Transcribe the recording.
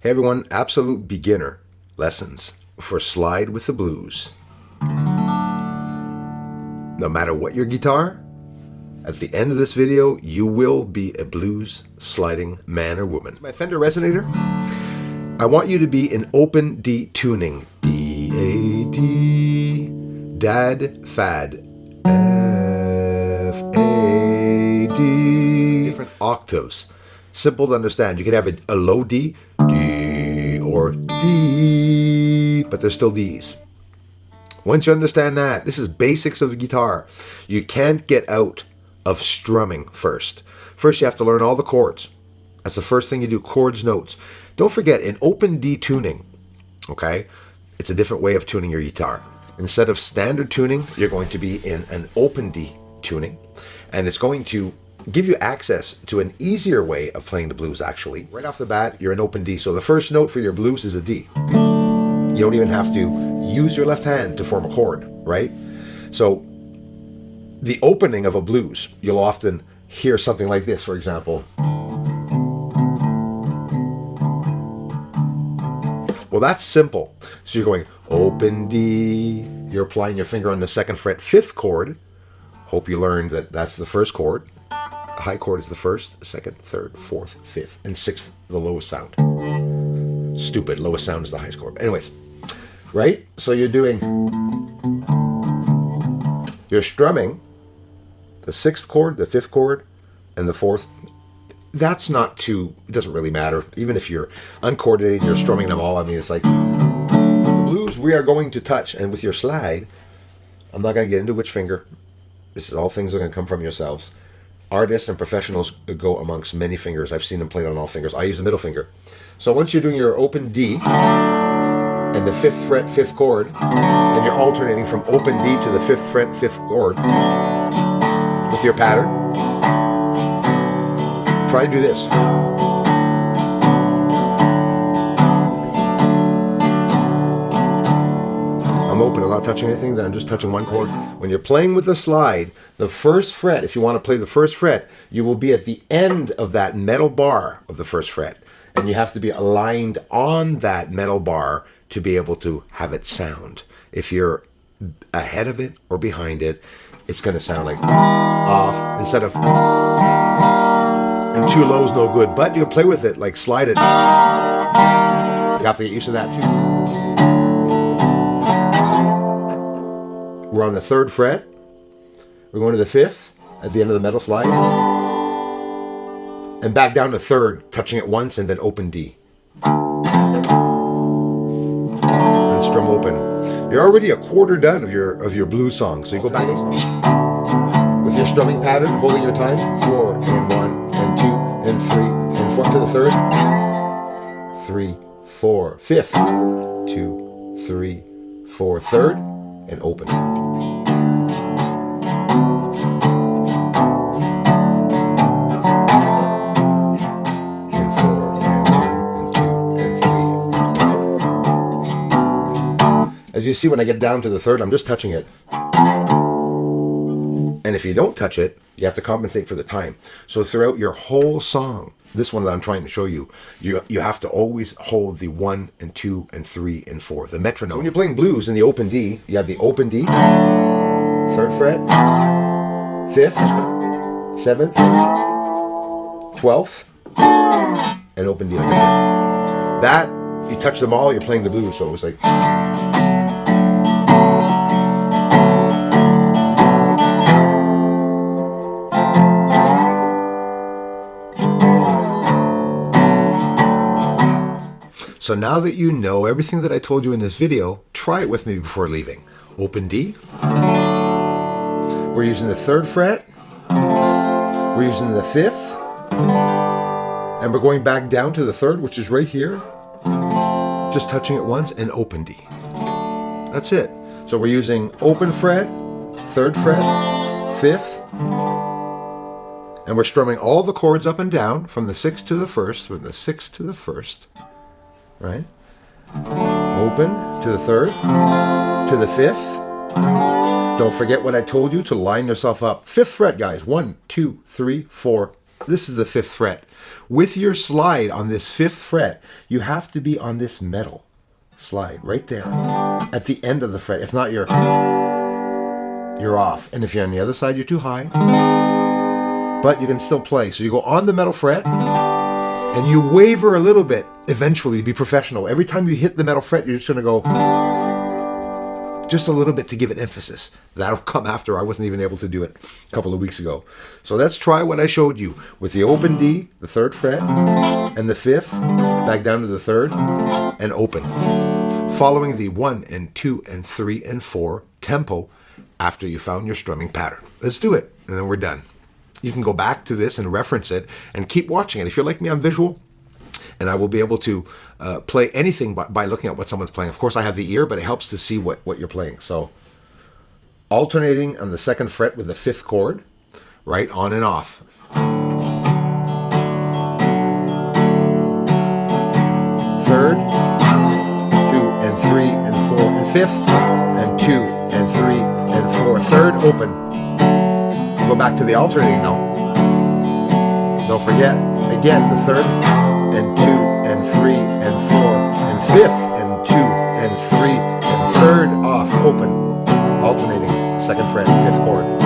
Hey everyone, absolute beginner lessons for Slide with the Blues. No matter what your guitar, at the end of this video, you will be a blues sliding man or woman. My Fender Resonator, I want you to be in open D tuning. D, A, D, Dad, Fad, F, A, D. Different octaves. Simple to understand. You could have a low D, D, or D, but they're still Ds. Once you understand that, this is basics of the guitar. You can't get out of strumming first. First, you have to learn all the chords. That's the first thing you do, chords, notes. Don't forget, in open D tuning, okay, it's a different way of tuning your guitar. Instead of standard tuning, you're going to be in an open D tuning, and it's going to give you access to an easier way of playing the blues, actually. Right off the bat, you're in open D. So the first note for your blues is a D. You don't even have to use your left hand to form a chord, right? So the opening of a blues, you'll often hear something like this, for example. Well, that's simple. So you're going open D, you're applying your finger on the 2nd fret, 5th chord. Hope you learned that that's the first chord. The high chord is the 1st, 2nd, 3rd, 4th, 5th, and 6th, the lowest sound. Stupid, lowest sound is the highest chord. Anyways, right? So you're strumming the 6th chord, the 5th chord, and the 4th. That's not too, it doesn't really matter. Even if you're uncoordinated, you're strumming them all. I mean, it's like, the blues we are going to touch, and with your slide, I'm not going to get into which finger. This is all things that are going to come from yourselves. Artists and professionals go amongst many fingers. I've seen them played on all fingers. I use the middle finger. So once you're doing your open D and the 5th fret, 5th chord, and you're alternating from open D to the 5th fret, 5th chord with your pattern, try to do this. I'm open, I'm not touching anything, then I'm just touching one chord. When you're playing with the slide, the 1st fret, if you want to play the 1st fret, you will be at the end of that metal bar of the 1st fret. And you have to be aligned on that metal bar to be able to have it sound. If you're ahead of it or behind it, it's going to sound like off instead of, and too low is no good. But you can play with it, like slide it. You have to get used to that too. We're on the 3rd fret. We're going to the 5th at the end of the metal slide. And back down to 3rd, touching it once, and then open D. And strum open. You're already a quarter done of your blues song. So you go back with your strumming pattern, holding your time. 4 and 1 and 2 and 3 and 4 to the 3rd. 3, 4, 5th. 2, 3, 4, 3rd, and open. As you see, when I get down to the 3rd, I'm just touching it. And if you don't touch it, you have to compensate for the time. So throughout your whole song, this one that I'm trying to show you, you have to always hold the 1 and 2 and 3 and 4, the metronome. So when you're playing blues in the open D, you have the open D, 3rd fret, 5th, 7th, 12th, and open D like that. You touch them all, you're playing the blues, so it's like... So now that you know everything that I told you in this video, try it with me before leaving. Open D. We're using the 3rd fret. We're using the 5th. And we're going back down to the 3rd, which is right here. Just touching it once, and open D. That's it. So we're using open fret, 3rd fret, 5th. And we're strumming all the chords up and down from the 6th to the 1st, from the 6th to the 1st. Right? Open to the 3rd, to the 5th. Don't forget what I told you to line yourself up. 5th fret, guys. 1, 2, 3, 4. This is the 5th fret. With your slide on this 5th fret, you have to be on this metal slide right there at the end of the fret. If not, you're off. And if you're on the other side, you're too high. But you can still play. So you go on the metal fret and you waver a little bit. Eventually, be professional. Every time you hit the metal fret, you're just going to go just a little bit to give it emphasis. That'll come after. I wasn't even able to do it a couple of weeks ago. So let's try what I showed you with the open D, the 3rd fret, and the 5th, back down to the 3rd, and open. Following the 1 and 2 and 3 and 4 tempo after you found your strumming pattern. Let's do it, and then we're done. You can go back to this and reference it and keep watching it. If you're like me, I'm visual, and I will be able to play anything by looking at what someone's playing. Of course, I have the ear, but it helps to see what you're playing. So alternating on the 2nd fret with the 5th chord, right, on and off. 3rd, 2 and 3 and 4 and 5th, and 2 and 3 and 4. 3rd, open. Go back to the alternating now. Don't forget, again, the 3rd, and 2 and 3 and 4 and 5th, and 2 and 3 and 3rd, off, open, alternating, 2nd fret, 5th chord.